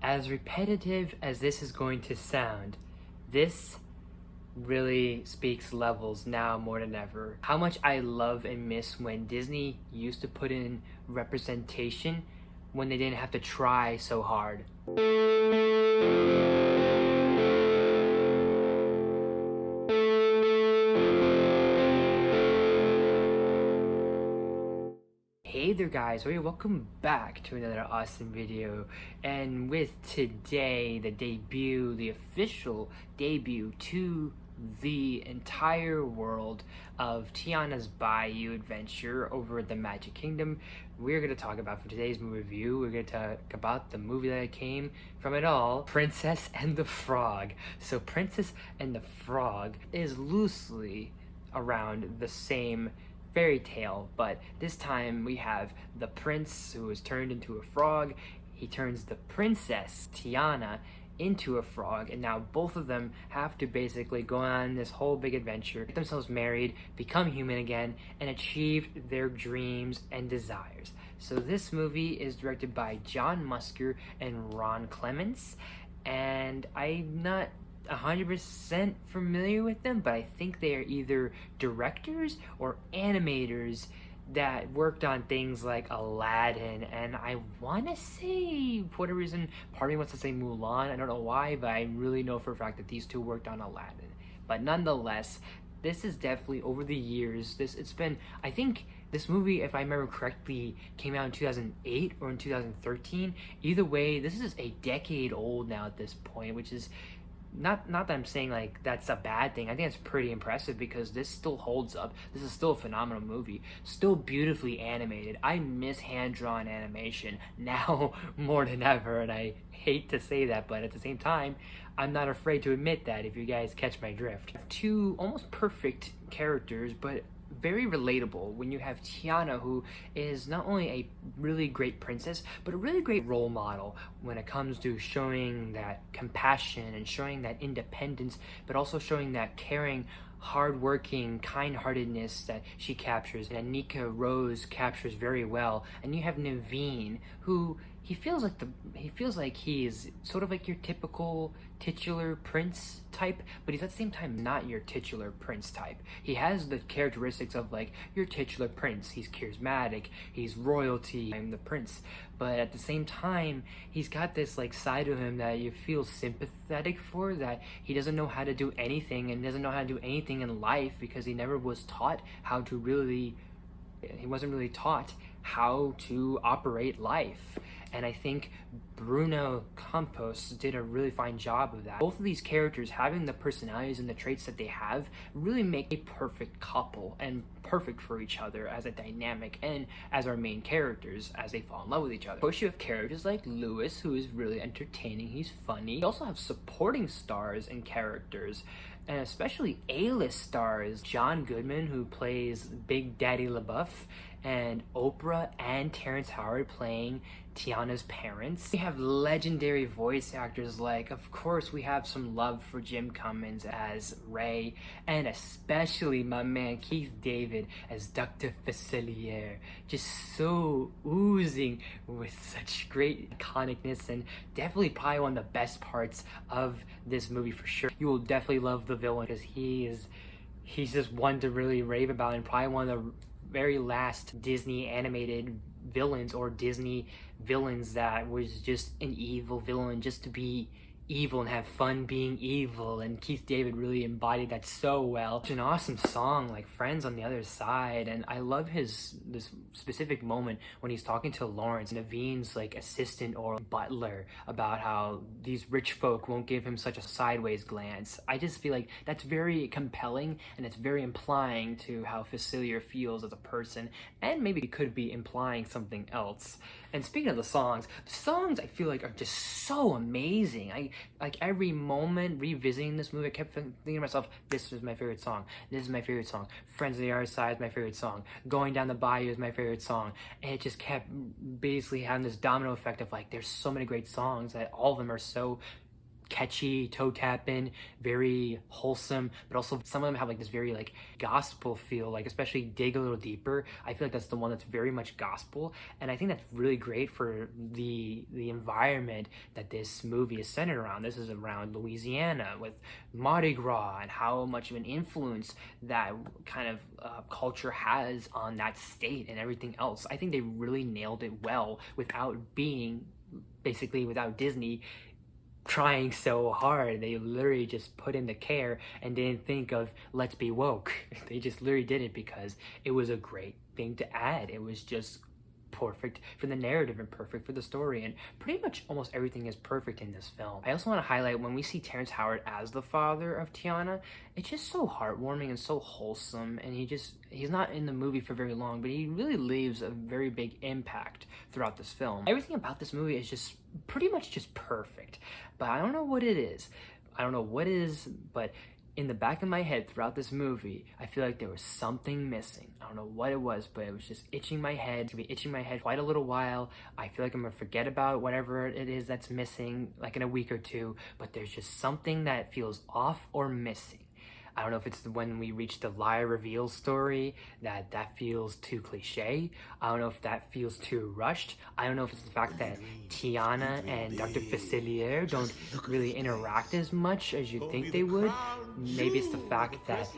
As repetitive as this is going to sound, this really speaks levels now more than ever. How much I love and miss when Disney used to put in representation when they didn't have to try so hard. Hey there guys, welcome back to another awesome video, and with today the official debut to the entire world of Tiana's Bayou adventure over the Magic Kingdom. We're going to talk about, for today's movie review, we're going to talk about the movie that came from it all, Princess and the Frog. So Princess and the Frog is loosely around the same fairy tale, but this time we have the prince who is turned into a frog. He turns the princess Tiana into a frog, and now both of them have to basically go on this whole big adventure, get themselves married, become human again, and achieve their dreams and desires. So this movie is directed by John Musker and Ron Clements, and I'm not 100% familiar with them, but I think they are either directors or animators that worked on things like Aladdin, and I want to say, for whatever reason, part of me wants to say Mulan. I don't know why, but I really know for a fact that these two worked on Aladdin. But nonetheless, this is definitely, over the years, it's been, I think this movie, if I remember correctly, came out in 2008 or in 2013. Either way, this is a decade old now at this point, which is not that I'm saying like that's a bad thing. I think it's pretty impressive because this still holds up. This is still a phenomenal movie, still beautifully animated. I miss hand-drawn animation now more than ever, and I hate to say that, but at the same time, I'm not afraid to admit that, if you guys catch my drift. Two almost perfect characters, but very relatable when you have Tiana, who is not only a really great princess, but a really great role model when it comes to showing that compassion and showing that independence, but also showing that caring, hardworking, kind-heartedness that she captures, and Anika Rose captures very well. And you have Naveen, who he feels like he is sort of like your typical titular prince type, but he's at the same time not your titular prince type. He has the characteristics of like your titular prince. He's charismatic, he's royalty, I'm the prince, but at the same time he's got this like side of him that you feel sympathetic for, that he doesn't know how to do anything and doesn't know how to do anything in life because he never was taught how to he wasn't really taught how to operate life. And I think Bruno Campos did a really fine job of that. Both of these characters, having the personalities and the traits that they have, really make a perfect couple and perfect for each other as a dynamic and as our main characters as they fall in love with each other. Of course, you have characters like Lewis, who is really entertaining, he's funny. You also have supporting stars and characters, and especially A-list stars. John Goodman, who plays Big Daddy LaBeouf, and Oprah and Terrence Howard playing Tiana's parents. We have legendary voice actors like, of course, we have some love for Jim Cummins as Ray, and especially my man Keith David as drfacilier. Just so oozing with such great iconicness, and definitely probably one of the best parts of this movie for sure. You will definitely love the villain because he's just one to really rave about, and probably one of the very last Disney animated villains, or Disney villains that was just an evil villain just to be evil and have fun being evil, and Keith David really embodied that so well. It's an awesome song like Friends on the Other Side, and I love this specific moment when he's talking to Lawrence, Naveen's like assistant or butler, about how these rich folk won't give him such a sideways glance. I just feel like that's very compelling, and it's very implying to how Facilier feels as a person, and maybe it could be implying something else. And speaking of the songs I feel like are just so amazing. I like every moment revisiting this movie, I kept thinking to myself, this is my favorite song, this is my favorite song, Friends on the Other Side is my favorite song, Going Down the Bayou is my favorite song, and it just kept basically having this domino effect of like, there's so many great songs that all of them are so catchy, toe tapping, very wholesome, but also some of them have like this very like gospel feel, like especially Dig a Little Deeper. I feel like that's the one that's very much gospel, and I think that's really great for the environment that this movie is centered around. This is around Louisiana with Mardi Gras and how much of an influence that kind of culture has on that state and everything else. I think they really nailed it well without being, basically without Disney trying so hard. They literally just put in the care and didn't think of let's be woke. They just literally did it because it was a great thing to add. It was just perfect for the narrative and perfect for the story, and pretty much almost everything is perfect in this film. I also want to highlight when we see Terrence Howard as the father of Tiana, it's just so heartwarming and so wholesome, and he's not in the movie for very long, but he really leaves a very big impact throughout this film. Everything about this movie is just pretty much just perfect, but I don't know what it is. I don't know what it is, but in the back of my head throughout this movie, I feel like there was something missing. I don't know what it was, but it was just itching my head. It's gonna be itching my head quite a little while. I feel like I'm gonna forget about whatever it is that's missing, like in a week or two, but there's just something that feels off or missing. I don't know if it's when we reach the lie reveal story that feels too cliche. I don't know if that feels too rushed. I don't know if it's the fact that Tiana and drfacilier don't really interact as much as you'd think they would. Maybe it's the fact that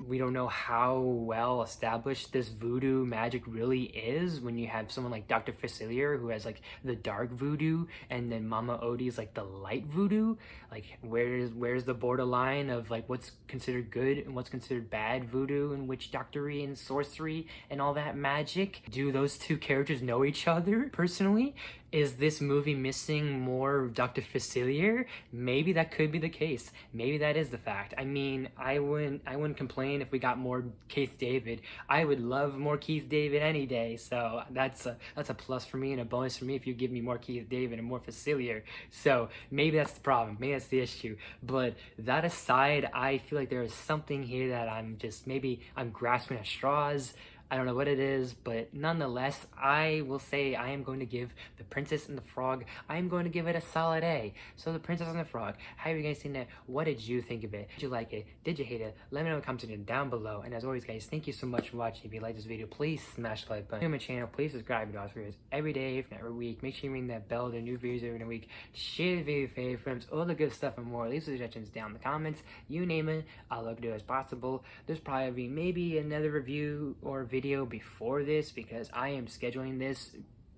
we don't know how well established this voodoo magic really is when you have someone like drfacilier who has like the dark voodoo, and then Mama Odie's like the light voodoo. Like where's the borderline of like what's considered good and what's considered bad voodoo and witch doctory and sorcery and all that magic? Do those two characters know each other personally? Is this movie missing more drfacilier? Maybe that could be the case. Maybe that is the fact. I mean, I wouldn't complain if we got more Keith David. I would love more Keith David any day. So that's a plus for me and a bonus for me if you give me more Keith David and more Facilier. So maybe that's the problem. Maybe that's the issue. But that aside, I feel like there is something here that I'm grasping at straws. I don't know what it is, but nonetheless, I will say I am going to give The Princess and the Frog, I am going to give it a solid A. So The Princess and the Frog, how have you guys seen it? What did you think of it? Did you like it? Did you hate it? Let me know in the comment section down below. And as always, guys, thank you so much for watching. If you like this video, please smash the like button. To my channel, please subscribe to videos every day, if not every week. Make sure you ring that bell to new videos every week. Share the video with your friends, all the good stuff and more. Leave suggestions down in the comments. You name it, I'll look to do as possible. There's probably maybe another review or video before this because I am scheduling this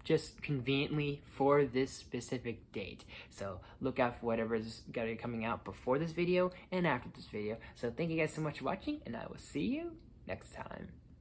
just conveniently for this specific date. So look out for whatever is gonna be coming out before this video and after this video. So thank you guys so much for watching, and I will see you next time.